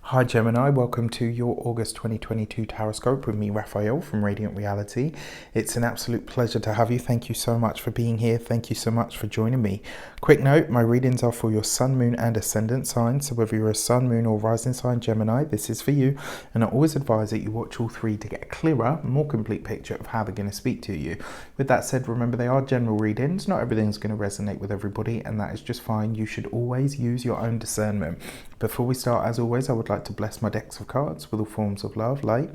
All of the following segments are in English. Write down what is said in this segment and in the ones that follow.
Hi Gemini, welcome to your August 2022 Taroscope with me, Raphael from Radiant Reality. It's an absolute pleasure to have you. Thank you so much for being here. Thank you so much for joining me. Quick note, my readings are for your sun, moon and ascendant signs. So whether you're a sun, moon or rising sign Gemini, this is for you. And I always advise that you watch all three to get a clearer, more complete picture of how they're going to speak to you. With that said, remember they are general readings. Not everything's going to resonate with everybody, and that is just fine. You should always use your own discernment. Before we start, as always, I would like to bless my decks of cards with all forms of love, light,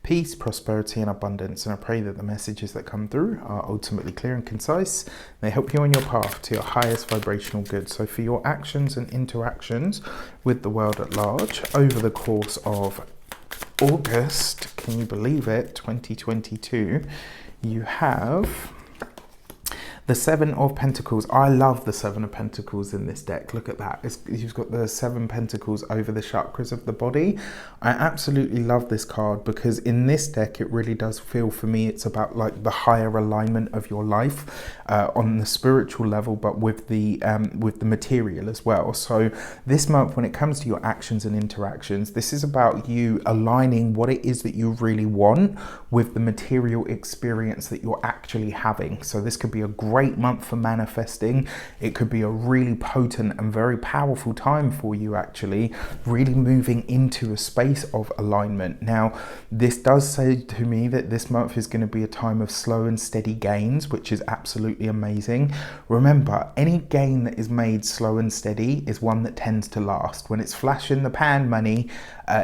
peace, prosperity and abundance, and I pray that the messages that come through are ultimately clear and concise. They help you on your path to your highest vibrational good. So for your actions and interactions with the world at large over the course of August, can you believe it, 2022, you have the Seven of Pentacles. I love the Seven of Pentacles in this deck. Look at that. You've got the Seven Pentacles over the chakras of the body. I absolutely love this card because in this deck, it really does feel for me, it's about like the higher alignment of your life on the spiritual level, but with the material as well. So this month, when it comes to your actions and interactions, this is about you aligning what it is that you really want with the material experience that you're actually having. So this could be a great month for manifesting. It could be a really potent and very powerful time for you actually really moving into a space of alignment. Now this does say to me that this month is going to be a time of slow and steady gains, which is absolutely amazing. Remember, any gain that is made slow and steady is one that tends to last. When it's flash in the pan money,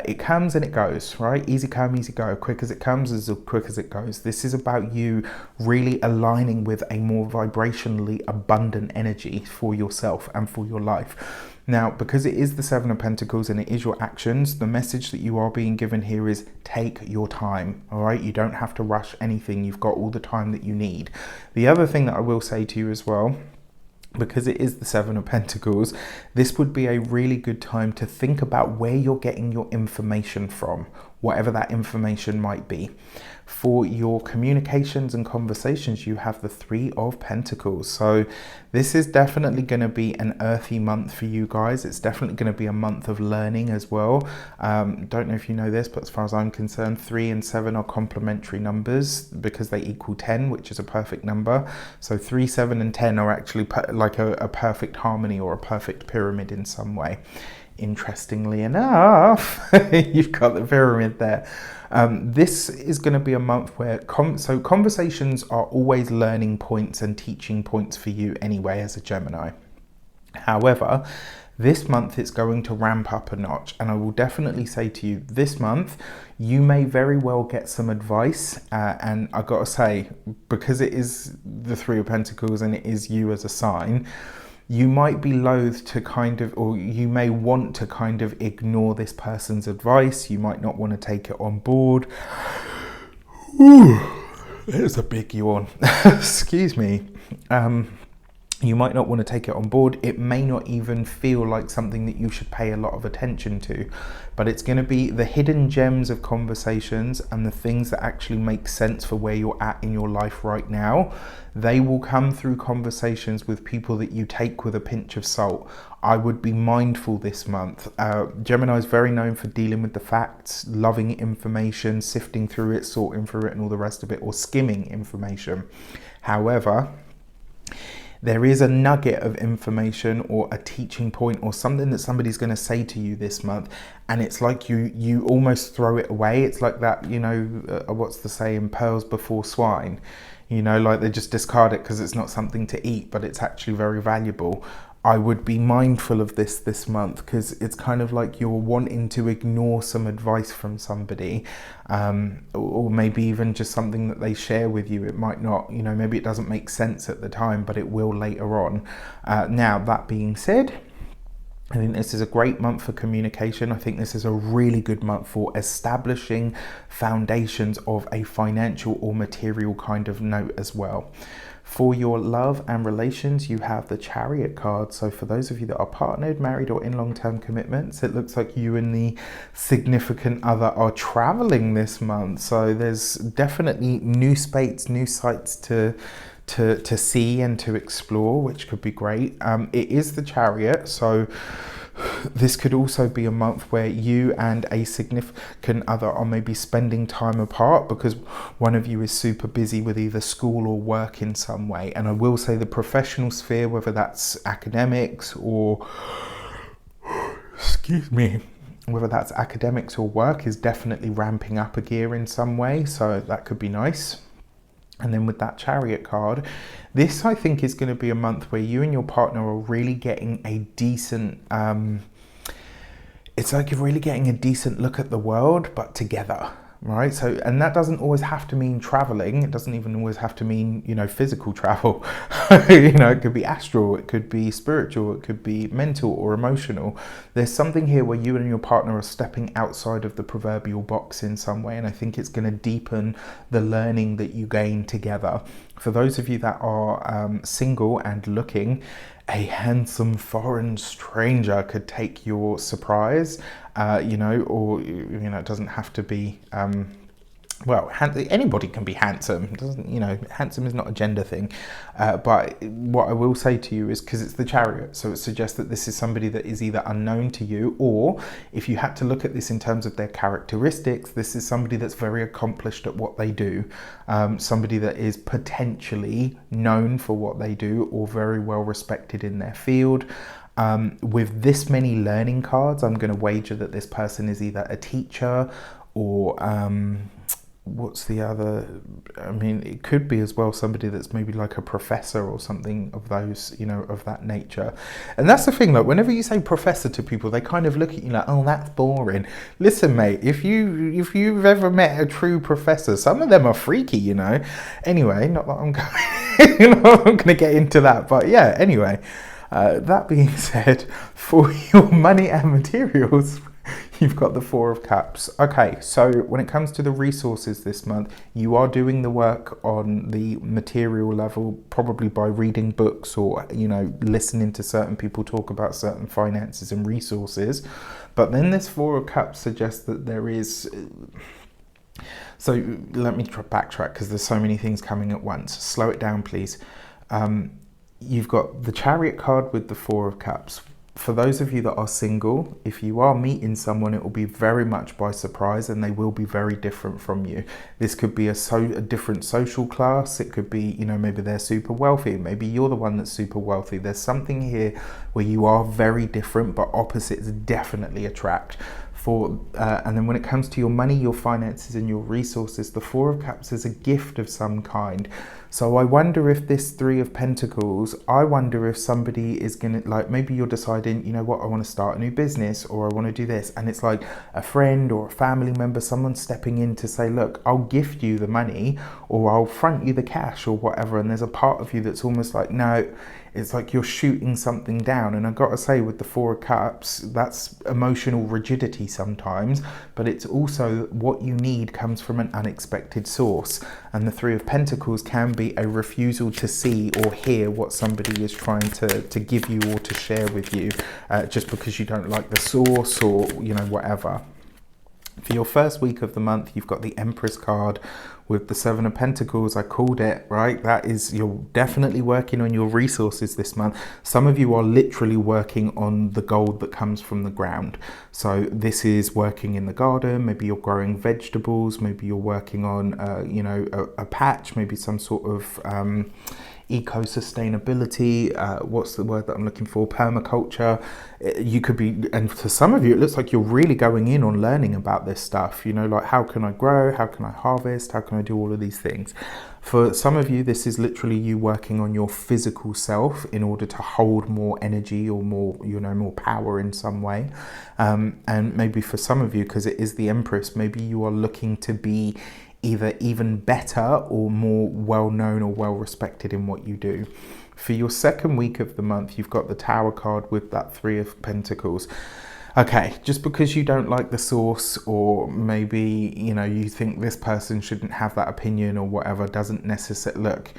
it comes and it goes, right? Easy come, easy go. Quick as it comes, as quick as it goes. This is about you really aligning with a more vibrationally abundant energy for yourself and for your life. Now, because it is the Seven of Pentacles and it is your actions, the message that you are being given here is take your time, all right? You don't have to rush anything. You've got all the time that you need. The other thing that I will say to you as well, because it is the Seven of Pentacles, this would be a really good time to think about where you're getting your information from, whatever that information might be. For your communications and conversations, you have the Three of Pentacles. So this is definitely going to be an earthy month for you guys. It's definitely going to be a month of learning as well. Don't know if you know this, but as far as I'm concerned, 3 and 7 are complementary numbers because they equal 10, which is a perfect number. So 3, 7 and 10 are actually like a perfect harmony or a perfect pyramid in some way. Interestingly enough, you've got the pyramid there. This is going to be a month where conversations are always learning points and teaching points for you anyway as a Gemini. However, this month it's going to ramp up a notch, and I will definitely say to you this month you may very well get some advice, and I gotta say, because it is the Three of Pentacles and it is you as a sign, you might be loath to kind of, or you may want to kind of ignore this person's advice. You might not want to take it on board. Ooh, there's a big yawn. Excuse me. You might not want to take it on board. It may not even feel like something that you should pay a lot of attention to, but it's going to be the hidden gems of conversations and the things that actually make sense for where you're at in your life right now. They will come through conversations with people that you take with a pinch of salt. I would be mindful this month. Gemini is very known for dealing with the facts, loving information, sifting through it, sorting through it and all the rest of it, or skimming information. However, there is a nugget of information or a teaching point or something that somebody's going to say to you this month, and it's like you almost throw it away. It's like that, you know, what's the saying, pearls before swine, you know, like they just discard it because it's not something to eat, but it's actually very valuable. I would be mindful of this month because it's kind of like you're wanting to ignore some advice from somebody, or maybe even just something that they share with you. It might not, you know, maybe it doesn't make sense at the time, but it will later on. Now, that being said, I think this is a great month for communication. I think this is a really good month for establishing foundations of a financial or material kind of note as well. For your love and relations, you have the Chariot card. So for those of you that are partnered, married or in long-term commitments, it looks like you and the significant other are traveling this month. So there's definitely new space, new sights to see and to explore, which could be great. It is the Chariot, so This could also be a month where you and a significant other are maybe spending time apart because one of you is super busy with either school or work in some way. And I will say the professional sphere, whether that's academics or, excuse me, whether that's academics or work, is definitely ramping up a gear in some way. So that could be nice. And then with that Chariot card, this I think is going to be a month where you and your partner are really getting a decent, it's like you're really getting a decent look at the world, but together, right? So, and that doesn't always have to mean traveling. It doesn't even always have to mean, you know, physical travel. You know, it could be astral, it could be spiritual, it could be mental or emotional. There's something here where you and your partner are stepping outside of the proverbial box in some way, and I think it's going to deepen the learning that you gain together. For those of you that are single and looking, a handsome foreign stranger could take your surprise, you know, or, you know, it doesn't have to be, well, anybody can be handsome. It doesn't, you know, handsome is not a gender thing. But what I will say to you is, because it's the Chariot, so it suggests that this is somebody that is either unknown to you, or if you had to look at this in terms of their characteristics, this is somebody that's very accomplished at what they do. Somebody that is potentially known for what they do or very well respected in their field. With this many learning cards, I'm going to wager that this person is either a teacher or what's the other, I mean, it could be as well somebody that's maybe like a professor or something of those, you know, of that nature. And that's the thing, like whenever you say professor to people, they kind of look at you like, oh, that's boring. Listen, mate, if you've ever met a true professor, some of them are freaky, you know. Anyway, not that I'm going, you know, I'm going to get into that, but yeah, anyway. That being said, for your money and materials, you've got the Four of Cups. Okay, so when it comes to the resources this month, you are doing the work on the material level, probably by reading books or, you know, listening to certain people talk about certain finances and resources. But then this Four of Cups suggests that there is... So let me backtrack because there's so many things coming at once. Slow it down, please. You've got the Chariot card with the Four of Cups. For those of you that are single, if you are meeting someone, it will be very much by surprise and they will be very different from you. This could be a different social class. It could be, you know, maybe they're super wealthy. Maybe you're the one that's super wealthy. There's something here where you are very different, but opposites definitely attract. And then when it comes to your money, your finances and your resources, the Four of Cups is a gift of some kind. So I wonder if this Three of Pentacles, I wonder if somebody is going to, like, maybe you're deciding, you know what, I want to start a new business or I want to do this. And it's like a friend or a family member, someone stepping in to say, look, I'll gift you the money or I'll front you the cash or whatever. And there's a part of you that's almost like, no, it's like you're shooting something down. And I've got to say, with the Four of Cups, that's emotional rigidity sometimes, but it's also what you need comes from an unexpected source. And the Three of Pentacles can be a refusal to see or hear what somebody is trying to give you or to share with you, just because you don't like the source or, you know, whatever. For your first week of the month, you've got the Empress card with the Seven of Pentacles. I called it, right? That is, you're definitely working on your resources this month. Some of you are literally working on the gold that comes from the ground. So this is working in the garden. Maybe you're growing vegetables. Maybe you're working on, you know, a patch, maybe some sort of eco-sustainability, what's the word that I'm looking for, permaculture. You could be, and for some of you it looks like you're really going in on learning about this stuff, you know, like how can I grow, how can I harvest, how can I do all of these things. For some of you, this is literally you working on your physical self in order to hold more energy or more, you know, more power in some way. And maybe for some of you, because it is the Empress, maybe you are looking to be either even better or more well-known or well-respected in what you do. For your second week of the month, you've got the Tower card with that Three of Pentacles. Okay, just because you don't like the source, or maybe, you know, you think this person shouldn't have that opinion or whatever, doesn't necessarily, look,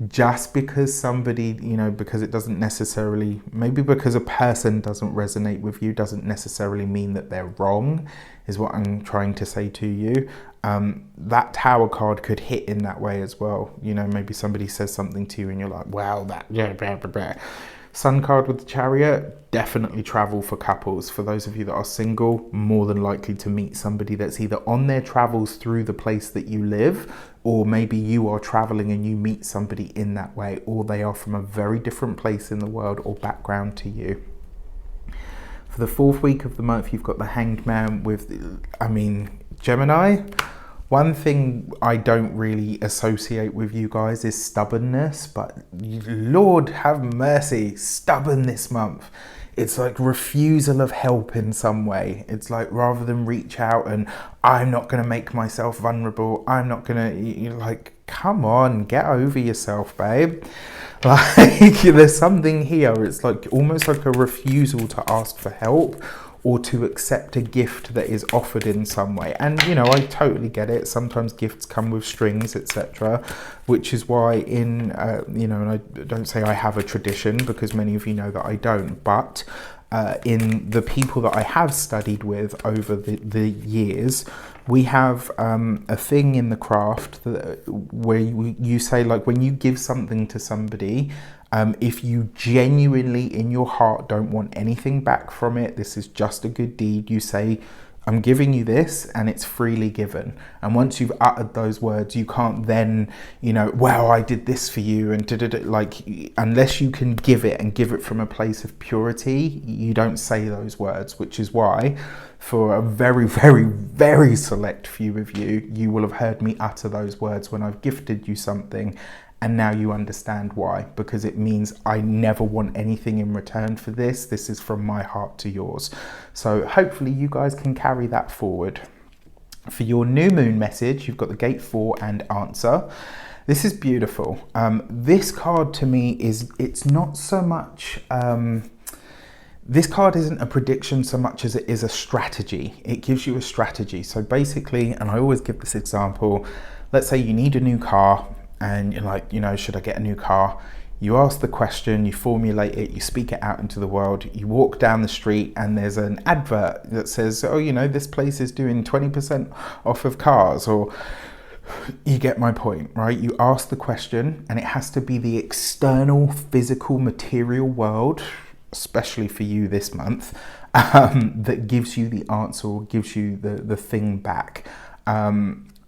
just because somebody, you know, because it doesn't necessarily, maybe because a person doesn't resonate with you doesn't necessarily mean that they're wrong, is what I'm trying to say to you. That Tower card could hit in that way as well. You know, maybe somebody says something to you and you're like, wow, that, yeah, blah, blah, blah. Sun card with the Chariot, definitely travel for couples. For those of you that are single, more than likely to meet somebody that's either on their travels through the place that you live, or maybe you are traveling and you meet somebody in that way, or they are from a very different place in the world or background to you. For the 4th week of the month, you've got the Hanged Man with, Gemini. One thing I don't really associate with you guys is stubbornness, but Lord have mercy, stubborn this month. It's like refusal of help in some way. It's like, rather than reach out and I'm not going to make myself vulnerable, I'm not going to, you're like, come on, get over yourself, babe. Like, there's something here. It's like almost like a refusal to ask for help or to accept a gift that is offered in some way. And I totally get it. Sometimes gifts come with strings, etc., which is why and I don't say I have a tradition, because many of you know that I don't, but in the people that I have studied with over the years, we have a thing in the craft where you say, like, when you give something to somebody, if you genuinely in your heart don't want anything back from it, this is just a good deed, you say, I'm giving you this and it's freely given. And once you've uttered those words, you can't then, wow, I did this for you, and like, unless you can give it and give it from a place of purity, you don't say those words, which is why for a very, very, very select few of you, you will have heard me utter those words when I've gifted you something. And now you understand why, because it means I never want anything in return for this. This is from my heart to yours. So hopefully you guys can carry that forward. For your new moon message, you've got the Gate 4 and Answer. This is beautiful. This card to me it's not so much, this card isn't a prediction so much as it is a strategy. It gives you a strategy. So basically, and I always give this example, let's say you need a new car, and you're like, should I get a new car? You ask the question, you formulate it, you speak it out into the world, you walk down the street and there's an advert that says, oh, this place is doing 20% off of cars, or you get my point, right? You ask the question, and it has to be the external, physical, material world, especially for you this month, that gives you the answer or gives you the thing back.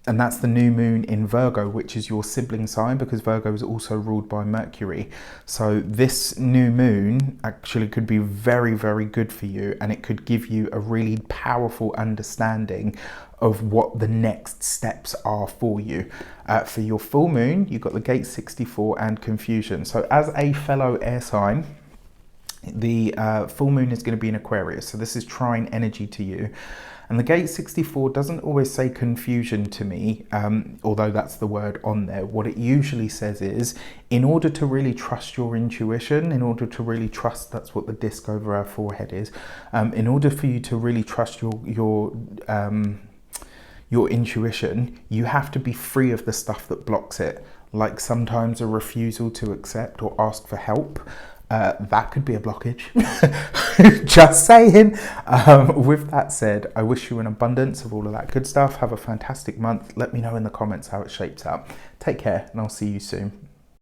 And that's the new moon in Virgo, which is your sibling sign, because Virgo is also ruled by Mercury. So this new moon actually could be very, very good for you, and it could give you a really powerful understanding of what the next steps are for you. For your full moon, you've got the Gate 64 and Confusion. So as a fellow air sign, the full moon is going to be in Aquarius. So this is trine energy to you. And the Gate 64 doesn't always say confusion to me, although that's the word on there. What it usually says is, in order to really trust your intuition, in order to really trust, that's what the disc over our forehead is, in order for you to really trust your intuition, you have to be free of the stuff that blocks it. Like sometimes a refusal to accept or ask for help. That could be a blockage. Just saying. With that said, I wish you an abundance of all of that good stuff. Have a fantastic month. Let me know in the comments how it shapes out. Take care, and I'll see you soon.